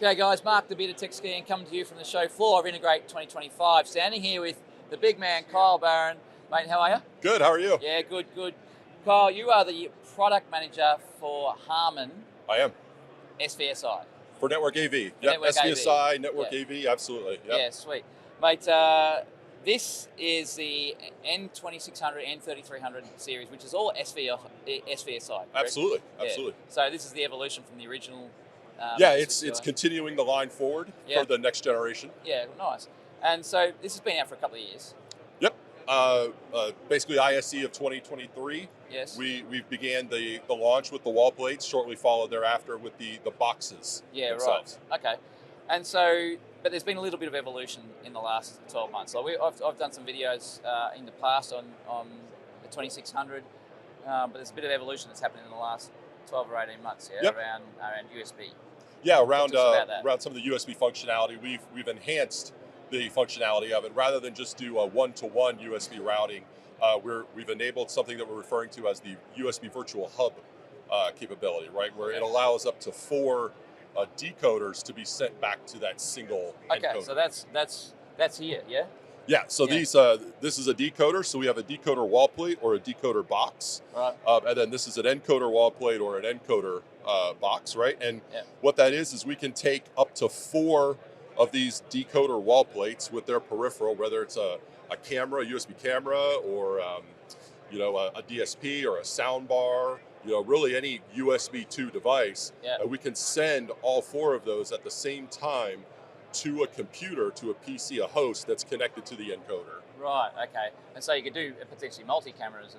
G'day guys, Mark the Bearded Tech Skiing coming to you from the show floor of Integrate 2025. Standing here with the big man, Kyle Barron. Mate, how are you? Good, how are you? Yeah, good. Kyle, you are the product manager for Harman I am. SVSI. For Network AV. For Yep, Network SVSI, AV. Network AV, absolutely. Yep. Yeah, sweet. Mate, this is the N2600, N3300 series, which is all SVSI. Correct? Absolutely, Yeah. absolutely. So this is the evolution from the original. It's continuing the line forward for the next generation. Yeah, nice. And so this has been out for a couple of years. Yep. Basically ISE of 2023. Yes. We began the launch with the wall plates, shortly followed thereafter with the boxes themselves. Right. Okay. And so, but there's been a little bit of evolution in the last 12 months. So I've done some videos in the past on the 2600, but there's a bit of evolution that's happened in the last 12 or 18 months around USB. Yeah, around some of the USB functionality, we've enhanced the functionality of it. Rather than just do a one-to-one USB routing, we've enabled something that we're referring to as the USB Virtual Hub capability, right? Where it allows up to 4 decoders to be sent back to that single encoder. Okay, so that's here, yeah? Yeah, so this is a decoder. So we have a decoder wall plate or a decoder box. Right. And then this is an encoder wall plate or an encoder box, right? And what that is we can take up to 4 of these decoder wall plates with their peripheral, whether it's a camera, a USB camera, or a DSP or a sound bar, really any USB 2 device. And we can send all 4 of those at the same time to a computer, to a PC, a host that's connected to the encoder. Right, okay. And so you could do potentially multi-cameras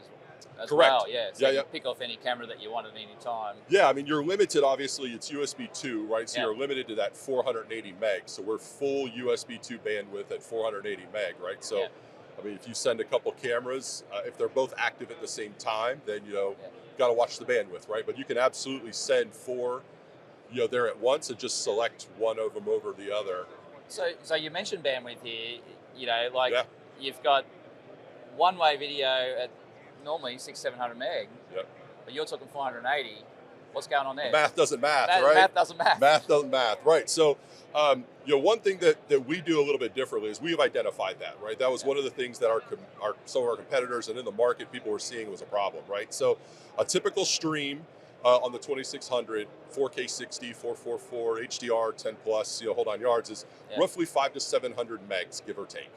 as Correct. well, yeah. So you Yeah. can pick off any camera that you want at any time. Yeah, I mean, you're limited, obviously, it's USB 2, right? So you're limited to that 480 meg. So we're full USB 2 bandwidth at 480 meg, right? So, I mean, if you send a couple cameras, if they're both active at the same time, then, got to watch the bandwidth, right? But you can absolutely send 4 there at once and just select one of them over the other. So you mentioned bandwidth here, you've got one-way video at normally 600-700 meg, but you're talking 480. What's going on there? Math doesn't math, right? Math doesn't math. Math doesn't math, right? So, one thing that we do a little bit differently is we have identified that, right? That was one of the things that some of our competitors and in the market people were seeing was a problem, right? So, a typical stream on the 2600, 4K 60, 444, HDR 10 plus, hold on yards is roughly 500 to 700 megs, give or take.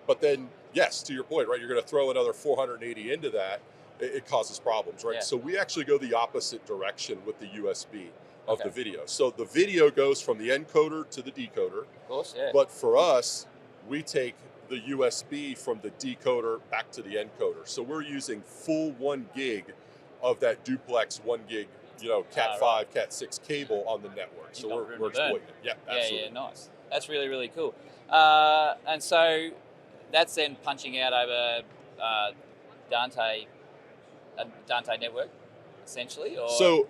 But then, yes, to your point, right? You're going to throw another 480 into that. It causes problems, right? So we actually go the opposite direction with the USB of the video. So the video goes from the encoder to the decoder. Of course, yeah. But for us, we take the USB from the decoder back to the encoder. So we're using full 1 gig of that duplex 1 gig, Cat 5, Cat 6 cable on the network. So we're exploiting it. Yeah, absolutely. Yeah, nice. That's really, really cool. And so that's then punching out over Dante network, essentially? Or? So,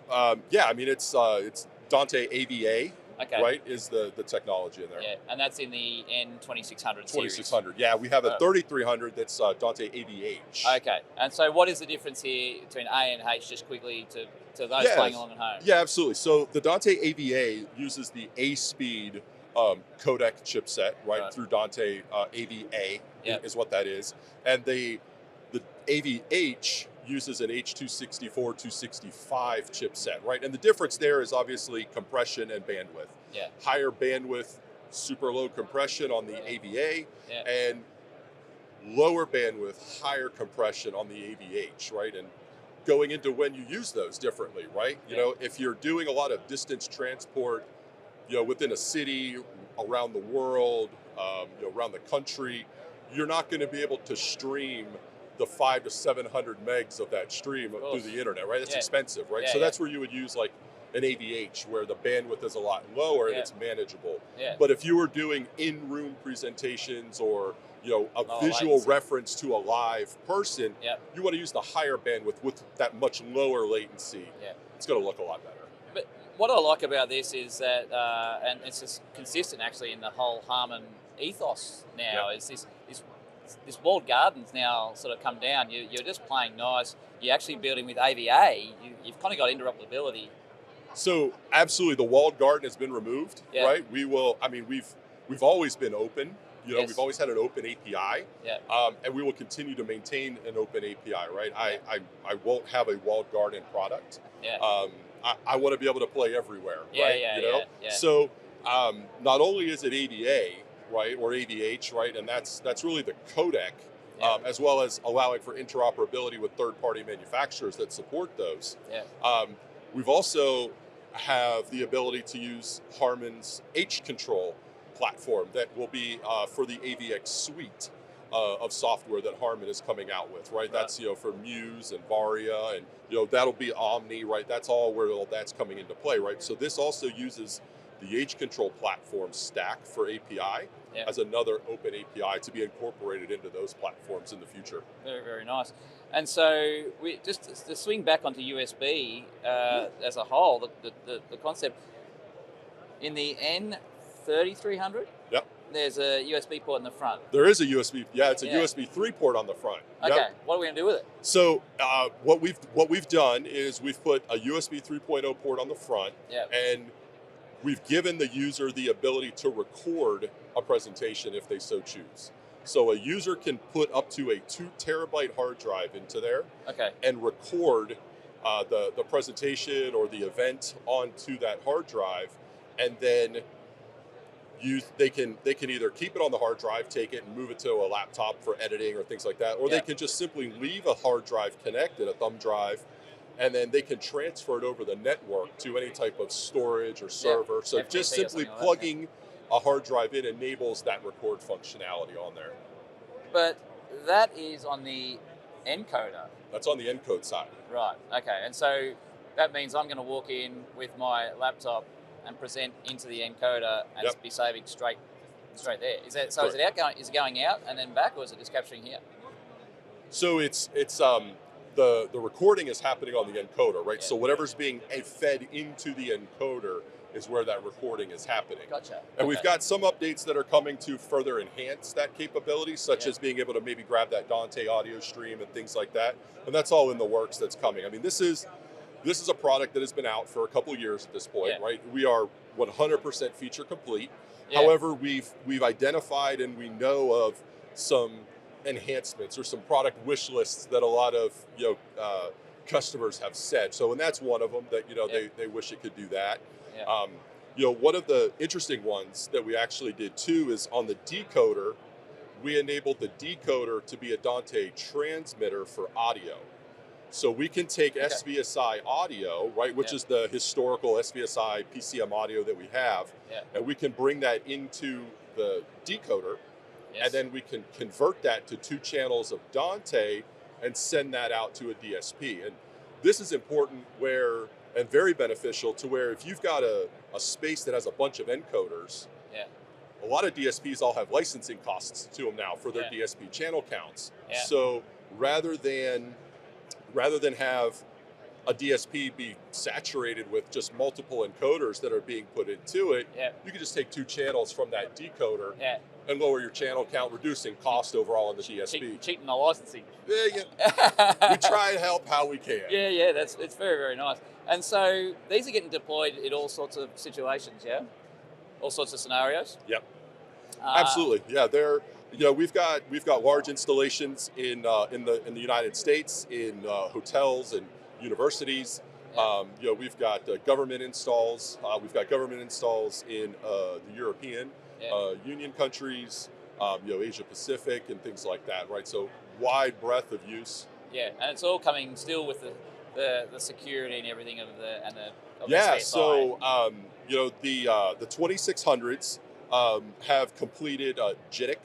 it's Dante AVA. Right, is the technology in there. Yeah, and that's in the N2600 series. 2600, yeah. We have a 3300 that's Dante AVH. Okay, and so what is the difference here between A and H, just quickly to those playing along at home? Yeah, absolutely. So the Dante AVA uses the A-Speed codec chipset, right, through Dante AVA is what that is. And the AVH uses an H.264, 265 chipset, right? And the difference there is obviously compression and bandwidth. Yeah. Higher bandwidth, super low compression on the AVA, and lower bandwidth, higher compression on the AVH, right? And going into when you use those differently, right? If you're doing a lot of distance transport, within a city, around the world, around the country, you're not going to be able to stream the 500 to 700 megs of that stream through the internet, right? It's expensive, right? So that's where you would use like an AVH, where the bandwidth is a lot lower and it's manageable. But if you were doing in-room presentations or a visual reference to a live person, you want to use the higher bandwidth with that much lower latency. It's going to look a lot better. But what I like about this is that, and it's just consistent actually in the whole Harman ethos now, is this walled gardens now sort of come down. You're just playing nice. You're actually building with AVA. You've kind of got interoperability So absolutely, the walled garden has been removed, Yeah. right? We will. I mean, we've always been open. You know, Yes. we've always had an open API, Yeah. and we will continue to maintain an open API, right? Yeah. I won't have a walled garden product. Yeah. I want to be able to play everywhere, Yeah, right? yeah, You know, yeah. so not only is it AVA, right, or AVH, right, and that's really the codec, Yeah. as well as allowing for interoperability with third-party manufacturers that support those. Yeah. We've also have the ability to use Harman's H Control platform that will be for the AVX suite of software that Harman is coming out with, right? That's, you know, for Muse and Varia, and, you know, that'll be Omni, right? That's all where all that's coming into play, right? So this also uses the H Control platform stack for API as another open API to be incorporated into those platforms in the future. Very, very nice. And so we just to swing back onto USB as a whole, the concept in the N3300. Yep. There's a USB port in the front. There is a USB. Yeah, it's a Yeah. USB 3 port on the front. Okay. Yep. What are we gonna do with it? So what we've done is we've put a USB 3.0 port on the front, Yeah. and we've given the user the ability to record a presentation if they so choose. So a user can put up to a 2 terabyte hard drive into there Okay. and record the presentation or the event onto that hard drive, and then they can either keep it on the hard drive, take it and move it to a laptop for editing or things like that, or they can just simply leave a hard drive connected, a thumb drive, and then they can transfer it over the network to any type of storage or server. So FTP just or simply something like that, plugging a hard drive in enables that record functionality on there. But that is on the encoder. That's on the encode side. Right. Okay. And so that means I'm going to walk in with my laptop and present into the encoder and be saving straight there. Is that so? Correct. Is it outgoing? Is it going out and then back, or is it just capturing here? So it's the recording is happening on the encoder, right? Yeah. So whatever's being fed into the encoder is where that recording is happening. Gotcha. And we've got some updates that are coming to further enhance that capability, such as being able to maybe grab that Dante audio stream and things like that. And that's all in the works that's coming. I mean, this is a product that has been out for a couple of years at this point, right? We are 100% feature complete. Yeah. However, we've identified and we know of some enhancements or some product wish lists that a lot of customers have said. So, and that's one of them that they wish it could do that. Yeah. One of the interesting ones that we actually did too is on the decoder. We enabled the decoder to be a Dante transmitter for audio. So we can take SVSI audio, right, which is the historical SVSI PCM audio that we have, and we can bring that into the decoder, and then we can convert that to 2 channels of Dante and send that out to a DSP. And this is important and very beneficial to where if you've got a space that has a bunch of encoders, a lot of DSPs all have licensing costs to them now for their DSP channel counts. So rather than have a DSP be saturated with just multiple encoders that are being put into it, you can just take 2 channels from that decoder and lower your channel count, reducing cost overall on the DSP. Cheating the licensing. We try and help how we can. Yeah, it's very, very nice. And so these are getting deployed in all sorts of situations, all sorts of scenarios. Yep. Absolutely. Yeah, we've got large installations in the United States, in hotels and universities. We've got government installs. We've got government installs in the European Union countries, Asia Pacific and things like that, right? So wide breadth of use. Yeah, and it's all coming still with the security and everything of the yeah. SVSI. So the 2600s have completed JITC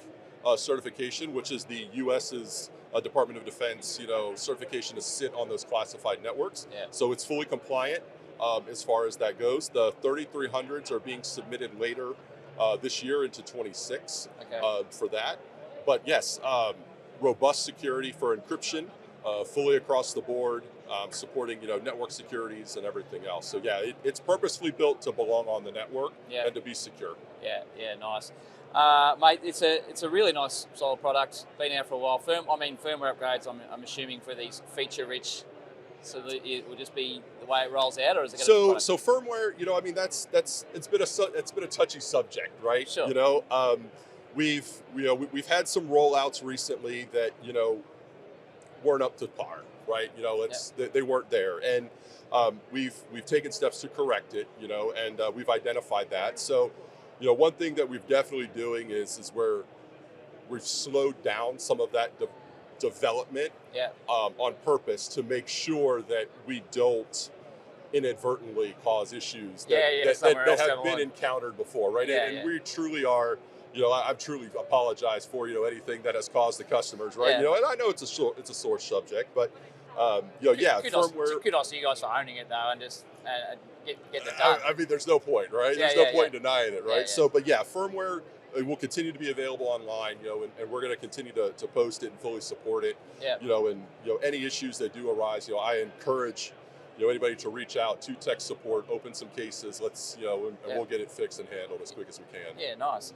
certification, which is the U.S.'s Department of Defense, certification to sit on those classified networks. Yeah. So it's fully compliant as far as that goes. The 3300s are being submitted later this year into 26 for that. But yes, robust security for encryption, fully across the board, supporting network securities and everything else. So yeah, it's purposefully built to belong on the network and to be secure. Yeah, nice. Mate, it's a really nice, solid product. Been out for a while. Firmware upgrades, I'm assuming, for these feature-rich so that it will just be the way it rolls out, or is it going to So firmware, I mean, that's it's been a touchy subject, right? Sure. We've had some rollouts recently that weren't up to par, right? They weren't there, and we've taken steps to correct it, and we've identified that. So, one thing that we've definitely doing is where we've slowed down some of that development on purpose to make sure that we don't inadvertently cause issues that have been encountered before, right? And we truly are. I've truly apologized for anything that has caused the customers, right? And I know it's a sore subject, but firmware. Kudos to you guys for owning it though, and just get it done. I mean, there's no point, right? There's no point in denying it, right? So, but firmware will continue to be available online, and we're going to continue to post it and fully support it. And any issues that do arise, I encourage anybody to reach out to tech support, open some cases, let's and we'll get it fixed and handled as quick as we can. Yeah, nice.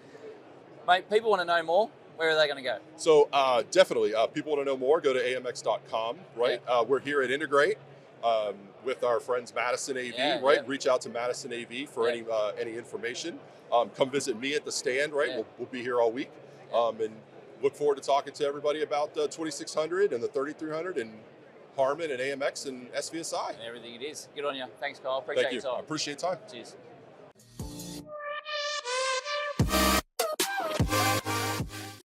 Mate, people want to know more. Where are they going to go? So definitely, people want to know more, go to amx.com, right? We're here at Integrate with our friends Madison AV, right? Reach out to Madison AV for any information. Come visit me at the stand, right? We'll be here all week. And look forward to talking to everybody about the 2600 and the 3300 and Harman and AMX and SVSI. And everything it is. Good on you. Thanks, Kyle. Appreciate your time. I appreciate your time. Cheers.